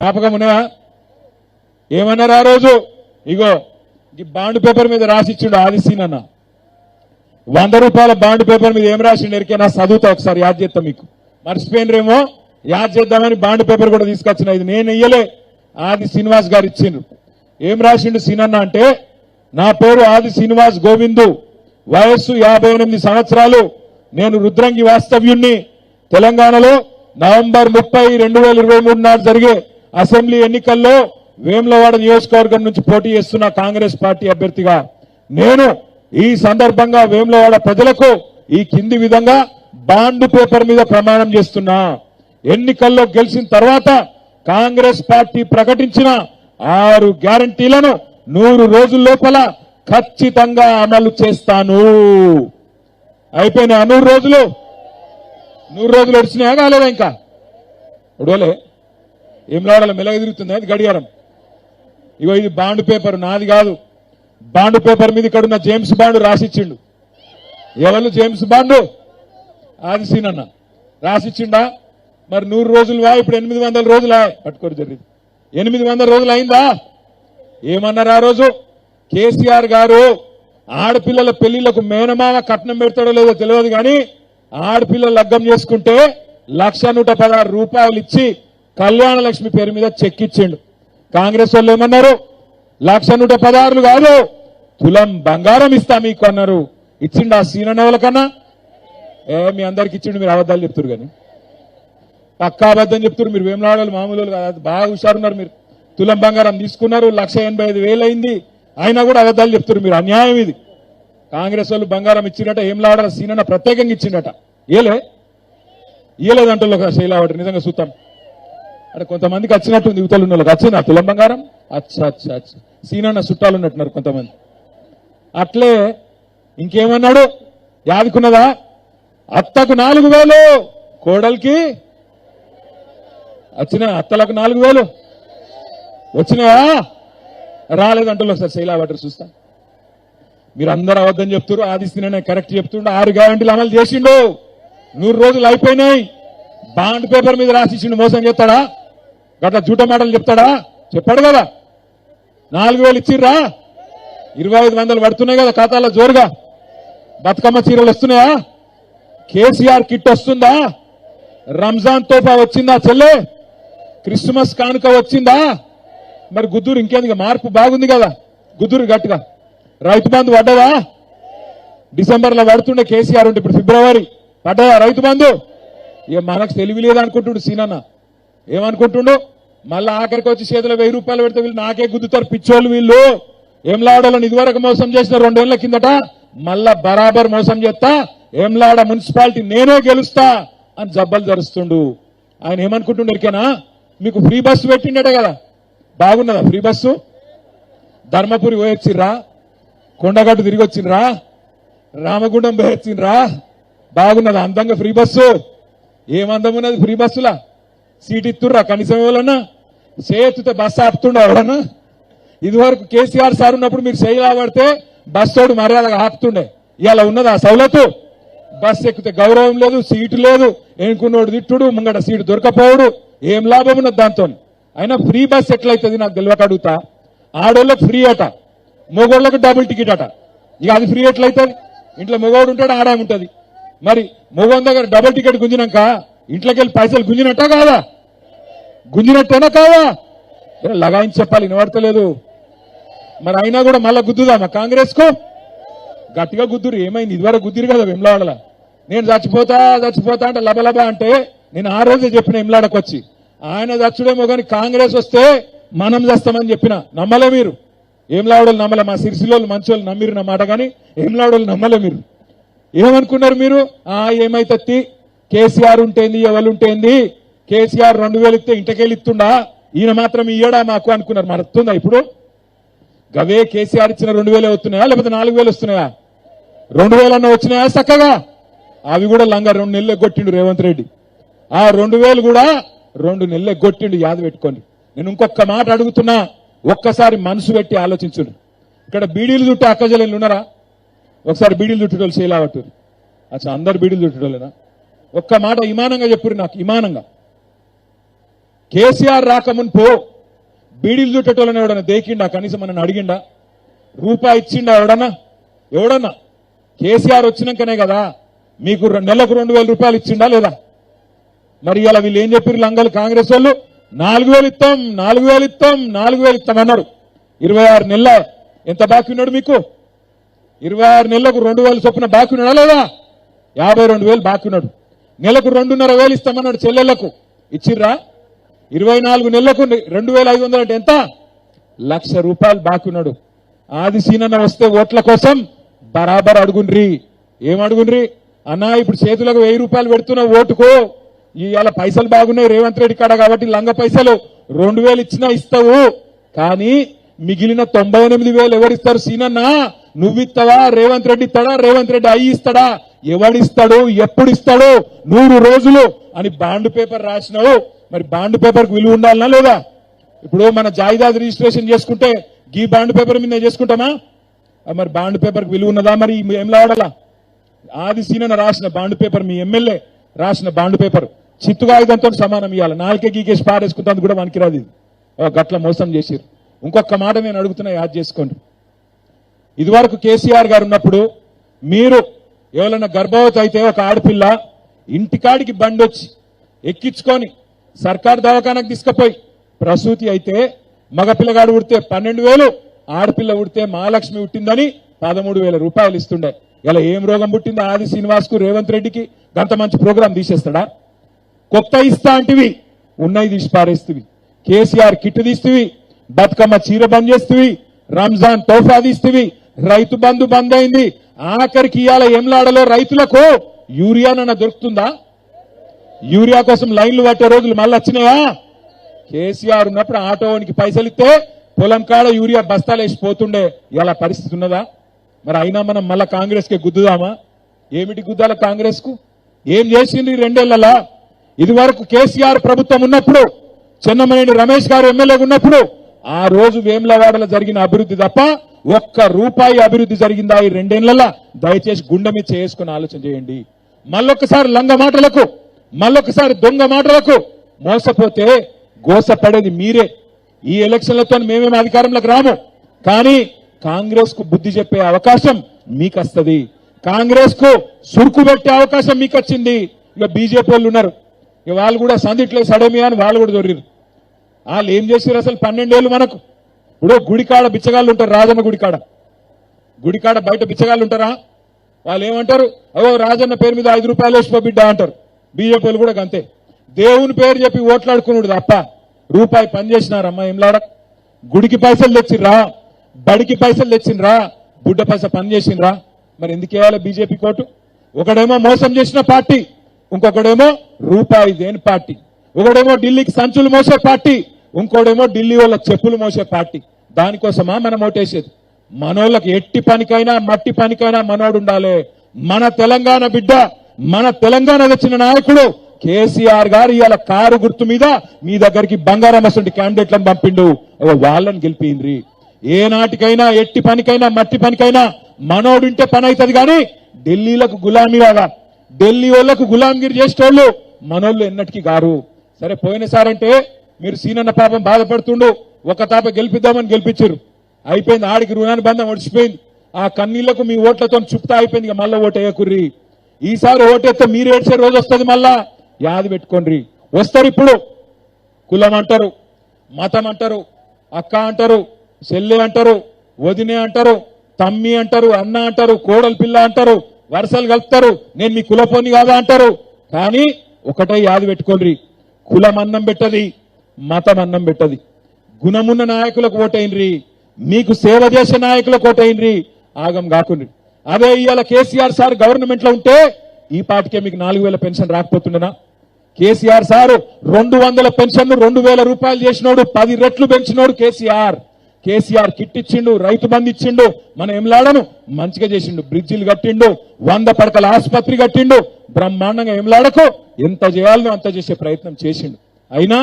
జ్ఞాపకం ఉన్నాయా? ఏమన్నారు ఆ రోజు? ఇగో ఈ బాండ్ పేపర్ మీద రాసిచ్చిండు ఆదిశీనన్న. 100 రూపాయల బాండ్ పేపర్ మీద ఏం రాసిండు ఎరికైనా? చదువుతా ఒకసారి, యాద్ చేస్తా మీకు. మర్చిపోయినరేమో, యాద్ చేద్దామని బాండ్ పేపర్ కూడా తీసుకొచ్చిన. ఇది నేను ఇయ్యలే, ఆది శ్రీనివాస్ గారు ఇచ్చిండ్రు. ఏం రాసిండు సీనన్న అంటే, నా పేరు ఆది శ్రీనివాస్ గోవిందు, వయస్సు 58 సంవత్సరాలు, నేను రుద్రంగి వాస్తవ్యుణ్ణి. తెలంగాణలో నవంబర్ 30, 2023 నాడు జరిగే అసెంబ్లీ ఎన్నికల్లో వేములవాడ నియోజకవర్గం నుంచి పోటీ చేస్తున్న కాంగ్రెస్ పార్టీ అభ్యర్థిగా నేను ఈ సందర్భంగా వేములవాడ ప్రజలకు ఈ కింది విధంగా బాండ్ పేపర్ మీద ప్రమాణం చేస్తున్నా. ఎన్నికల్లో గెలిచిన తర్వాత కాంగ్రెస్ పార్టీ ప్రకటించిన 6 గ్యారంటీలను 100 రోజుల లోపల ఖచ్చితంగా అమలు చేస్తాను. అయిపోయినా 100 రోజులు? 100 రోజులు వచ్చినాయా కాలేదా? ఇంకా ఉడవలే. ఏం లాడాలి? మెలగ తిరుగుతుంది అది గడియారం. ఇగో ఇది బాండ్ పేపర్, నాది కాదు. బాండ్ పేపర్ మీద ఇక్కడున్న జేమ్స్ బాండ్ రాసిచ్చిండు. ఎవరు జేమ్స్ బాండ్? ఆదిశీనన్న రాసిచ్చిండా? మరి 100 రోజులు ఇప్పుడు 800 రోజులు పట్టుకోరు జరిగింది. 800 రోజులు అయిందా? ఏమన్నారు ఆ రోజు? కేసీఆర్ గారు ఆడపిల్లల పెళ్లిళ్లకు మేనమామ కట్నం పెడతాడో లేదో తెలియదు కానీ ఆడపిల్లలు లగ్గం చేసుకుంటే 1,116 రూపాయలు ఇచ్చి కళ్యాణ లక్ష్మి పేరు మీద చెక్ ఇచ్చిండు. కాంగ్రెస్ వాళ్ళు ఏమన్నారు? 1,116 కాదు, తులం బంగారం ఇస్తా మీకు అన్నారు. ఇచ్చిండు ఆ సీనన్న వాళ్ళకన్నా? మీ అందరికి ఇచ్చిండు. మీరు అబద్ధాలు చెప్తున్నారు కానీ పక్కా అబద్ధం చెప్తున్నారు మీరు. వేములవాడలు మామూలు కాదు, బాగా హుషారున్నారు మీరు. తులం బంగారం తీసుకున్నారు, 1,85,000 అయింది, అయినా కూడా అబద్ధాలు చెప్తున్నారు మీరు. అన్యాయం ఇది. కాంగ్రెస్ వాళ్ళు బంగారం ఇచ్చినట, ఏం లాడాల సీనన్న ప్రత్యేకంగా ఇచ్చిండట. ఇయ్యలేదంటే శైలావటి నిజంగా చూస్తాం అంటే కొంతమందికి వచ్చినట్టుంది. యువతలు ఉన్న వాళ్ళకి వచ్చింది ఆ తులం బంగారం. అచ్చా అచ్చా అచ్చా, సీనన్న చుట్టాలు ఉన్నట్టున్నారు కొంతమంది. అట్లే ఇంకేమన్నాడు? యాదుకున్నదా? అత్తకు 4,000, కోడలికి వచ్చిన అత్తలకు 4,000 వచ్చినాయా? రాలేదంటే ఒకసారి శైలావటర్ చూస్తా. మీరు అందరూ అబద్ధం చెప్తారు. ఆదిశీనన్న కరెక్ట్ చెప్తుండే. 6 గ్యారంటీలు అమలు చేసిండు. 100 రోజులు అయిపోయినాయి. బాండ్ పేపర్ మీద రాసిచ్చిండు. మోసం చేస్తాడా? గట్లా జూట మాటలు చెప్తాడా? చెప్పాడు కదా. 4,000 ఇచ్చిర్రా? 2,500 పడుతున్నాయి కదా ఖాతాలో జోరుగా. బతుకమ్మ చీరలు వస్తున్నాయా? కేసీఆర్ కిట్ వస్తుందా? రంజాన్ తోఫా వచ్చిందా చెల్లె? క్రిస్మస్ కానుక వచ్చిందా? మరి గుద్దూరు ఇంకేందుకు, మార్పు బాగుంది కదా గుద్దూరు గట్టిగా. రైతు బంధు పడ్డదా? డిసెంబర్లో పడుతుండే కేసీఆర్ ఉంటే, ఇప్పుడు ఫిబ్రవరి పడ్డదా రైతు బంధు? ఇక మనకు తెలివి లేదనుకుంటుండు సీనన్న. ఏమనుకుంటుండు? మళ్ళా ఆఖరికి వచ్చి చేతిలో 1000 రూపాయలు పెడితే వీళ్ళు నాకే గుద్దుతారు పిచ్చోళ్ళు వీళ్ళు. ఏంలాడలను ఇదివరకు మోసం చేసిన 2 ఏళ్ల కిందట మళ్ళా బరాబర్ మోసం చేస్తా, ఏంలాడ మున్సిపాలిటీ నేనే గెలుస్తా అని జబ్బలు జరుస్తుండు. ఆయన ఏమనుకుంటుండే ఎరికేనా? మీకు ఫ్రీ బస్సు పెట్టిండట కదా. బాగున్నదా ఫ్రీ బస్సు? ధర్మపురి పోయొచ్చిర్రా, కొండగట్టు తిరిగి వచ్చిండ్రా, రామగుండం పోయొచ్చిండ్రా, బాగున్నదా అందంగా ఫ్రీ బస్సు? ఏమందం ఉన్నది ఫ్రీ బస్సులా? సీట్ ఇస్తుర్రా కనీసం ఎవరన్నా? చేతితో బస్సు ఆపుతుండ ఎవరన్నా? ఇదివరకు కేసీఆర్ సార్ ఉన్నప్పుడు మీరు చేయలాబడితే బస్సోడు మర్యాదగా ఆపుతుండే. ఇలా ఉన్నదా సౌలతు? బస్సు ఎక్కితే గౌరవం లేదు, సీటు లేదు, ఎన్నుకున్నోడు తిట్టుడు, ముంగట సీటు దొరకపోవడు, ఏం లాభం ఉన్నది దాంతో? అయినా ఫ్రీ బస్ ఎట్లయితుంది నాకు తెలియక అడుగుతా. ఆడోళ్ళకి ఫ్రీ అట, మొగోళ్ళకి డబుల్ టికెట్ అట. ఇక అది ఫ్రీ ఎట్లయితుంది? ఇంట్లో మొగోడు ఉంటాడు, ఆడాము ఉంటుంది. మరి మొగోని దగ్గర డబుల్ టికెట్ గుంజినాక ఇంట్లోకి వెళ్ళి పైసలు గుంజినట్టా కాదా? గుంజినట్టేనా కాదా? లగాయించి చెప్పాలి, వినబడతలేదు. మరి అయినా కూడా మళ్ళా గుద్దుదామా కాంగ్రెస్ కు? గట్టిగా గుద్దురు. ఏమైంది? ఇదివరకు గుద్దిరు కదా వెమ్లాడలా. నేను చచ్చిపోతా చచ్చిపోతా అంటే లబలబా అంటే నేను ఆ రోజే చెప్పిన ఎమ్లాడకు వచ్చి, ఆయన చచ్చుడేమో కానీ కాంగ్రెస్ వస్తే మనం చేస్తామని చెప్పిన. నమ్మలే మీరు. ఏంలాడోళ్ళు నమ్మలే. మా సిరిసిలోళ్ళు మంచోళ్ళు నమ్మిరు నా మాట, కానీ ఏంలాడోళ్ళు నమ్మలే మీరు. ఏమనుకున్నారు మీరు? ఏమైతే కేసీఆర్ ఉంటేంది, ఎవరుంటేంది, కేసీఆర్ 2,000 ఇస్తే ఇంటికెళ్ళి ఇస్తుండా, ఈయన మాత్రం ఇయ్యడా మాకు అనుకున్నారు. మరుతుందా ఇప్పుడు? గవే కేసీఆర్ ఇచ్చిన 2,000 వస్తున్నాయా లేకపోతే 4,000 వస్తున్నాయా? 2,000 అన్న వచ్చినాయా చక్కగా? అవి కూడా లంగా 2 నెలలు ఎగ్గొట్టిండు రేవంత్ రెడ్డి. ఆ 2,000 కూడా 2 నెలలు ఎగ్గొట్టిండు. యాద పెట్టుకోండి. నేను ఇంకొక మాట అడుగుతున్నా, ఒక్కసారి మనసు పెట్టి ఆలోచించుడు. ఇక్కడ బీడీలు చుట్టే అక్కజల్లు ఉన్నారా? ఒకసారి బీడీలు చుట్టేటోళ్ళు చేయలావట్టు. అచ్చా, అందరు బీడీలు చుట్టేటోళ్ళేనా? ఒక్క మాట ఇమానంగా చెప్పురు నాకు. ఇమానంగా కేసీఆర్ రాకమున్పో బీడీలు చుట్టేటోళ్ళని ఎవడన్నా దేకిండా? కనీసం మనం అడిగిండా? రూపాయి ఇచ్చిండా ఎవడన్నా? కేసీఆర్ వచ్చినాకనే కదా మీకు నెలకు 2,000 రూపాయలు ఇచ్చిండా లేదా? మరి ఇలా వీళ్ళు ఏం చెప్పారు లంగలు కాంగ్రెస్ వాళ్ళు? 4,000 ఇస్తాం 4,000 ఇస్తాం 4,000 ఇస్తాం అన్నారు. 26 నెలల ఎంత బాకీ ఉన్నాడు మీకు? 26 నెలలకు 2,000 చొప్పున బాకీ ఉన్నాడా లేదా? 52,000 బాకీ ఉన్నాడు. నెలకు 2,500 ఇస్తామన్నాడు చెల్లెళ్లకు. ఇచ్చిర్రా? 24 నెలలకు 2,500 అంటే ఎంత? 1,00,000 రూపాయలు బాకీ ఉన్నాడు. ఆది సీనన్న వస్తే ఓట్ల కోసం బరాబర్ అడుగుండ్రి. ఏం అడుగుండ్రి? అన్నా ఇప్పుడు చేతులకు 1,000 రూపాయలు పెడుతున్న ఓటుకు ఇవాళ పైసలు బాగున్నాయి రేవంత్ రెడ్డి కాడ కాబట్టి లంగ పైసలు 2,000 ఇచ్చినా ఇస్తావు, కానీ మిగిలిన 98,000 ఎవరిస్తారు? సీనన్న నువ్విస్తావా? రేవంత్ రెడ్డి ఇస్తాడా? రేవంత్ రెడ్డి అయ్యి ఇస్తాడా? ఎవడిస్తాడు? ఎప్పుడు ఇస్తాడు? 100 రోజులు అని బాండ్ పేపర్ రాసినావు. మరి బాండ్ పేపర్ కు విలువ ఉండాలనా లేదా? ఇప్పుడు మన జాయిదాద్ రిజిస్ట్రేషన్ చేసుకుంటే ఈ బాండ్ పేపర్ మీద చేసుకుంటామా? మరి బాండ్ పేపర్ కు విలువ ఉన్నదా? మరి ఏం లావాడాలా? ఆది సీనన్న రాసిన బాండ్ పేపర్, మీ ఎమ్మెల్యే రాసిన బాండ్ పేపర్ చిత్తు కాగితంతో సమానం. ఇవ్వాలి నాలుకే గీకేసి పారేసుకుంటాను కూడా మనకిరాదు. ఇది గట్ల మోసం చేసిరు. ఇంకొక మాట నేను అడుగుతున్నా, యాద్ చేసుకోండి. ఇదివరకు కేసీఆర్ గారు ఉన్నప్పుడు మీరు ఎవరైనా గర్భవతి అయితే ఒక ఆడపిల్ల ఇంటికాడికి బండి వచ్చి ఎక్కించుకొని సర్కారు దవాఖానకు తీసుకుపోయి ప్రసూతి అయితే మగపిల్లగాడు ఉడితే 12,000, ఆడపిల్ల ఉడితే మహాలక్ష్మి ఉట్టిందని 13,000 రూపాయలు ఇస్తుండే. ఇలా ఏం రోగం పుట్టిందో ఆది శ్రీనివాస్ కు రేవంత్ రెడ్డికి? గంత మంచి ప్రోగ్రాం తీసేస్తాడా? కొత్త ఇస్తా అంటివి ఉన్నాయి తీసి పారేస్తువి. కేసీఆర్ కిట్ తీస్తువి, బతుకమ్మ చీర బంద్ చేస్తువి, రంజాన్ తోఫా తీస్తువి, రైతు బంధు బంద్ అయింది. ఆఖరికి ఇవాళ ఎంలాడలో రైతులకు యూరియానన్నా దొరుకుతుందా? యూరియా కోసం లైన్లు పట్టే రోజులు మళ్ళీ వచ్చినాయా? కేసీఆర్ ఉన్నప్పుడు ఆటోనికి పైసలు ఇస్తే పొలం కాడ యూరియా బస్తాలు వేసిపోతుండే. ఇలా పరిస్థితి ఉన్నదా? మరి అయినా మనం మళ్ళా కాంగ్రెస్ కి గుద్దుదామా? ఏమిటి గుద్దాల కాంగ్రెస్ కు? ఏం చేసింది 2 ఏళ్లలో? ఇది వరకు కేసీఆర్ ప్రభుత్వం ఉన్నప్పుడు, చెన్నమనేని రమేష్ గారు ఎమ్మెల్యేగా ఉన్నప్పుడు ఆ రోజు వేములవాడలో జరిగిన అభివృద్ధి తప్ప ఒక్క రూపాయి అభివృద్ధి జరిగిందా ఈ 2 ఏళ్లలో? దయచేసి గుండె మీద చేసుకుని ఆలోచన చేయండి. మళ్ళొక్కసారి లంగ మాటలకు, మళ్ళొక్కసారి దొంగ మాటలకు మోసపోతే గోసపడేది మీరే. ఈ ఎలక్షన్లతో మేమేమి అధికారంలోకి రాము, కానీ కాంగ్రెస్ కు బుద్ధి చెప్పే అవకాశం మీకు వస్తుంది. కాంగ్రెస్ కు సురుకు పెట్టే అవకాశం మీకు వచ్చింది. ఇక బీజేపీ వాళ్ళు ఉన్నారు, ఇక వాళ్ళు కూడా సందిట్లో సడమి అని వాళ్ళు కూడా దొరికారు. వాళ్ళు ఏం చేసారు అసలు? 12 ఏళ్ళు మనకు. ఇప్పుడు గుడికాడ బిచ్చగాళ్ళు ఉంటారు, రాజన్న గుడికాడ బయట బిచ్చగాళ్ళు ఉంటారా? వాళ్ళు ఏమంటారు? అవో రాజన్న పేరు మీద 5 రూపాయలు వేసిపో బిడ్డ అంటారు. బీజేపీ వాళ్ళు కూడా అంతే. దేవుని పేరు చెప్పి ఓట్లాడుకున్నాడు తప్ప రూపాయి పని చేసినారమ్మా ఏంలాడ? గుడికి పైసలు తెచ్చిండ్రా, బడికి పైసలు తెచ్చిండ్రా, బుడ్డ పైస పని చేసిండ్రా? మరి ఎందుకు వేయాలి బీజేపీ కోటు? ఒకడేమో మోసం చేసిన పార్టీ, ఇంకొకడేమో రూపాయి దేని పార్టీ. ఒకడేమో ఢిల్లీకి సంచులు మోసే పార్టీ, ఇంకోడేమో ఢిల్లీ వాళ్ళ చెప్పులు మోసే పార్టీ. దానికోసమా మనం ఓటేసేది? మనోళ్ళకి ఎట్టి పనికైనా మట్టి పనికైనా మనోడు ఉండాలి. మన తెలంగాణ బిడ్డ, మన తెలంగాణ తెచ్చిన నాయకుడు కేసీఆర్ గారు ఇవాళ కారు గుర్తు మీద మీ దగ్గరికి బంగారం అసలు క్యాండిడేట్లను పంపిండు. వాళ్ళని గెలిపిండ్రి. ఏ నాటికైనా ఎట్టి పనికైనా మట్టి పనికైనా మనోడుంటే పని అవుతుంది. కానీ ఢిల్లీలకు గులామీ లాగా, ఢిల్లీ వాళ్ళకు గులాంగిరి చేసేటోళ్ళు మనోళ్ళు ఎన్నటికీ గారు. సరే పోయినసారంటే మీరు సీనన్న పాపం బాధపడుతుండు, ఒక తాప గెలిపిద్దామని గెలిపించారు. అయిపోయింది, ఆడికి రుణాన్ని బంధం ఒడిచిపోయింది. ఆ కన్నీళ్లకు మీ ఓట్లతో చుప్తా అయిపోయింది. ఇక మళ్ళా ఓటు వేయకుర్రి. ఈసారి ఓటేస్తే మీరు ఏడ్చే రోజు వస్తుంది. మళ్ళా యాది పెట్టుకోండి. వస్తారు ఇప్పుడు కులం అంటారు, మతం అంటారు, అక్క అంటారు, చెల్లె అంటారు, వదినే అంటారు, తమ్మి అంటారు, అన్న అంటారు, కోడలు పిల్ల అంటారు, వరుసలు కలుపుతారు. నేను మీ కులపోని కాదా అంటారు. కానీ ఒకటే యాది పెట్టుకోండి, కులం అన్నం పెట్టది, మతం అన్నం పెట్టది. గుణమున్న నాయకులకు ఓటైండ్రి, మీకు సేవ చేసే నాయకులకు ఓటైండ్రి, ఆగం కాకుండ్రి. అదే ఇవాళ కేసీఆర్ సార్ గవర్నమెంట్ లో ఉంటే ఈ పాటికే మీకు 4,000 పెన్షన్ రాకపోతుండేనా? కేసీఆర్ సారు 200 పెన్షన్ 2,000 రూపాయలు చేసినోడు, 10 రెట్లు పెంచినోడు కేసీఆర్. కేసీఆర్ కిట్ ఇచ్చిండు, రైతు బంధు ఇచ్చిండు, మన ఎంలాడను మంచిగా చేసిండు, బ్రిడ్జిలు కట్టిండు, 100 పడకల ఆసుపత్రి కట్టిండు, బ్రహ్మాండంగా ఎంలాడకు ఎంత చేయాలనో అంత చేసే ప్రయత్నం చేసిండు. అయినా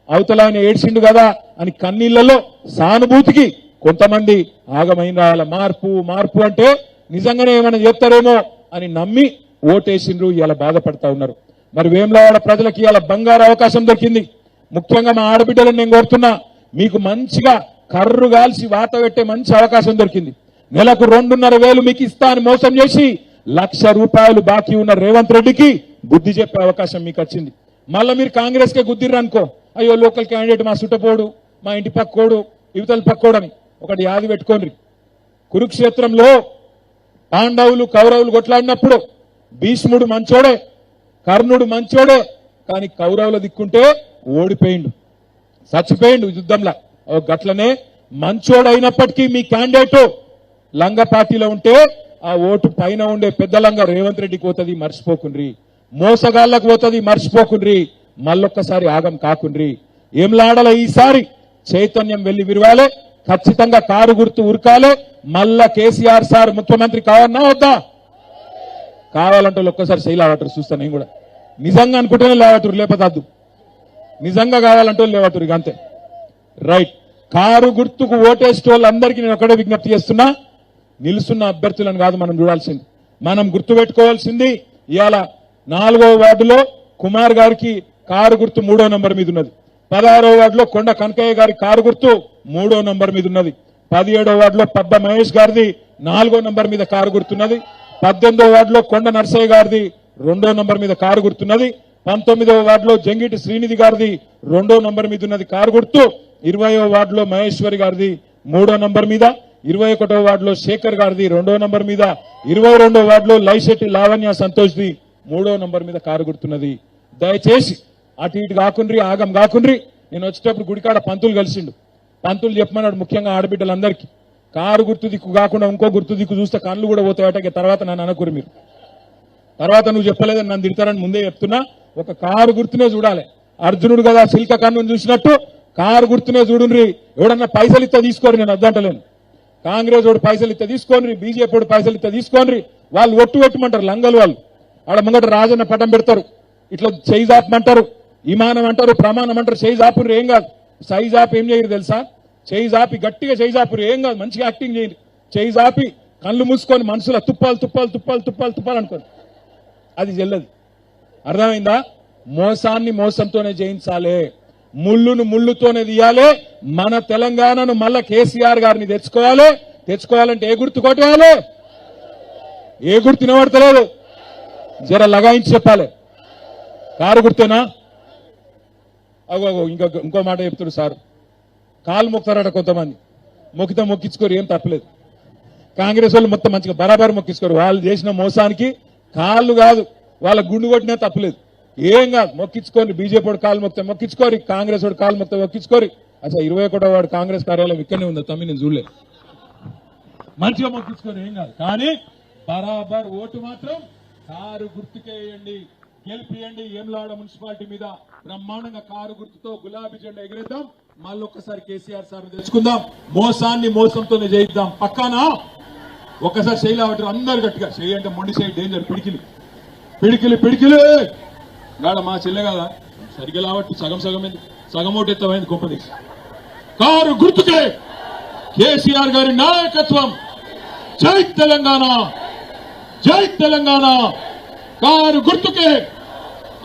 అవతల ఆయన ఏడ్చిండు కదా అని కన్నీళ్లలో సానుభూతికి కొంతమంది ఆగమైన రాయాల. మార్పు మార్పు అంటే నిజంగానే ఏమైనా చెప్తారేమో అని నమ్మి ఓటేసిండ్రు, ఇలా బాధపడతా ఉన్నారు. మరి వేములవాడ ప్రజలకి ఇలా బంగారు అవకాశం దొరికింది. ముఖ్యంగా మా ఆడబిడ్డలను నేను కోరుతున్నా, మీకు మంచిగా కర్రు గాల్చి వాత పెట్టే మంచి అవకాశం దొరికింది. నెలకు 2,500 మీకు ఇస్తా అని మోసం చేసి ₹1,00,000 బాకీ ఉన్న రేవంత్ రెడ్డికి బుద్ధి చెప్పే అవకాశం మీకు వచ్చింది. మళ్ళీ మీరు కాంగ్రెస్ కే గుద్దిర్రు అనుకో, అయ్యో లోకల్ క్యాండిడేట్ మా సుట్టపోడు, మా ఇంటి పక్కోడు, యువతల పక్కోడు అని ఒకటి యాది పెట్టుకోండి. కురుక్షేత్రంలో పాండవులు కౌరవులు కొట్లాడినప్పుడు భీష్ముడు మంచోడే, కర్ణుడు మంచోడే, కానీ కౌరవుల దిక్కుంటే ఓడిపోయిండు, చచ్చిపోయిండు యుద్ధంలో. గట్లనే మంచోడైనప్పటికీ మీ క్యాండిడేట్ లంగ పార్టీలో ఉంటే ఆ ఓటు పైన ఉండే పెద్ద లంగ రేవంత్ రెడ్డికి పోతుంది, మర్చిపోకుండ్రి. మోసగాళ్లకు పోతుంది, మర్చిపోకుండ్రి. మళ్ళొక్కసారి ఆగం కాకుండ్రి. ఏం లాడాల ఈసారి చైతన్యం వెళ్లి విరవాలే, ఖచ్చితంగా కారు గుర్తు ఉరకాలే. మళ్ళా కేసీఆర్ సార్ ముఖ్యమంత్రి కావాలన్నా వద్దా? కావాలంటే ఒక్కసారి శైలావటరు చూస్తా. నేను కూడా నిజంగా అనుకుంటేనే లేవటరు, లేకపోతే అద్దు. నిజంగా కావాలంటే లేవటరు, ఇక అంతే. రైట్. కారు గుర్తుకు ఓటేసే వాళ్ళందరికీ నేను ఒకటే విజ్ఞప్తి చేస్తున్నా, నిలుస్తున్న అభ్యర్థులను కాదు మనం చూడాల్సింది, మనం గుర్తుపెట్టుకోవాల్సింది ఇవాళ 4వ వార్డులో కుమార్ గారికి కారు గుర్తు 3వ నంబర్ మీద ఉన్నది. 16వ వార్డులో కొండ కనకయ్య గారి కారు గుర్తు 3వ నంబర్ మీద ఉన్నది. 17వ వార్డులో పద్ద మహేష్ గారిది 4వ నంబర్ మీద కారు గుర్తున్నది. 18వ వార్డులో కొండ నర్సయ్య గారిది 2వ నంబర్ మీద కారు గుర్తున్నది. 19వ వార్డులో జంగిటి శ్రీనిధి గారిది 2వ నంబర్ మీద ఉన్నది కారు గుర్తు. 20వ వార్డులో మహేశ్వరి గారిది 3వ నంబర్ మీద. 21వ వార్డులో శేఖర్ గారిది 2వ నంబర్ మీద. 22వ వార్డులో లైశెట్టి లావణ్య సంతోష్ది 3వ నంబర్ మీద కారు గుర్తున్నది. దయచేసి అటు ఇటు కాకుండ్రి, ఆగం కాకుండ్రి. నేను వచ్చేటప్పుడు గుడికాడ పంతులు కలిసిండు. పంతులు చెప్పమన్నాడు ముఖ్యంగా ఆడబిడ్డలందరికీ, కారు గుర్తు దిక్కు కాకుండా ఇంకో గుర్తు దిక్కు చూస్తే కళ్ళు కూడా పోతాయట. తర్వాత నన్ను అనకూరు మీరు, తర్వాత నువ్వు చెప్పలేదని నన్ను తిడతారని ముందే చెప్తున్నా. ఒక కారు గుర్తునే చూడాలి. అర్జునుడు కదా శిల్క కన్నుని చూసినట్టు కారు గుర్తునే చూడుండ్రి. ఎవడన్నా పైసలు ఇస్తే తీసుకోరు, నేను అద్దంటలేను. కాంగ్రెస్ వాడు పైసలు ఇస్తే తీసుకోండి, బీజేపీ వాడు పైసలు ఇస్తే తీసుకోండి. వాళ్ళు ఒట్టు పెట్టమంటారు లంగలు. వాళ్ళు ఆడ ముంగట రాజన్న పటం పెడతారు, ఇట్లా చేయి జాపమంటారు, విమానం అంటారు, ప్రమాణం అంటారు. చేయి జాపురు ఏం కాదు. చేయి జాపి ఏం చేయరు తెలుసా? చేయి జాపి గట్టిగా చేయి జాపురు ఏం కాదు, మంచిగా యాక్టింగ్ చేయండి. చేయి జాపి కళ్ళు మూసుకొని మనసులో తుప్పాలు తుప్పాలు తుప్పాలు తుప్పాలు తుప్పాలు అనుకోండి, అది చెల్లదు. అర్థమైందా? మోసాన్ని మోసంతోనే జయించాలి, ముళ్ళును ముళ్ళుతోనే తీయాలి. మన తెలంగాణను మళ్ళా కేసీఆర్ గారిని తెచ్చుకోవాలి. తెచ్చుకోవాలంటే ఏ గుర్తు కొట్టేయాలి? ఏ గుర్తు వినబడతలేదు? జర లగాయించి చెప్పాలి. కారు గుర్తేనా? అగో ఇంకో మాట చెప్తాడు సార్, కాలు మొక్కుతారట కొంతమంది. మొక్కితే మొక్కించుకోరు, ఏం తప్పలేదు. కాంగ్రెస్ వాళ్ళు మొత్తం మంచిగా బరాబర్ మొక్కించుకోరు. వాళ్ళు చేసిన మోసానికి కాళ్ళు కాదు, వాళ్ళ గుండు కొట్టినా తప్పలేదు, ఏం కాదు. మొక్కించుకోండి. బీజేపీ వాడు కాలు మొక్కితే మొక్కించుకోరి, కాంగ్రెస్ వాడు కాలు మొక్కితే మొక్కించుకోరి. అసలు 21వ వాడు కాంగ్రెస్ కార్యాలయం ఇక్కడనే ఉందా తమ్మి? నేను చూడలేదు. మంచిగా మొక్కించుకోరు, ఏం కాదు. కానీ బరాబర్ ఓటు మాత్రం కారు గుర్తుకేయండి, గెలిపియండి. ఏమ్లాడ మున్సిపాలిటీ మీద బ్రహ్మాండంగా కారు గుర్తుతో గులాబీ జెండా ఎగిరేద్దాం. మళ్ళీ ఒక్కసారి కేసీఆర్ సార్ తెచ్చుకుందాం. మోసాన్ని మోసంతోనే జయిద్దాం. పక్కానా? ఒక్కసారి శైలావటారు అందరు గట్టిగా చేయండి. మొండి చేయి డేంజర్. పిడికిలి పిడికిలి పిడికిలి గాడ మా చెల్లె కదా, సరిగ్గా లావట్టు సగం సగం సగం ఓటు ఎత్తమైంది గొప్పది. కారు గుర్తుకే కేసీఆర్ గారి నాయకత్వం. జై తెలంగాణ, జై తెలంగాణ. కారు గుర్తుకే.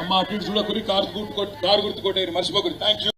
అమ్మ అటు చూడకూరి, కారు గుర్తు కొట్టేరు, మర్చిపోకూరి. Thank you.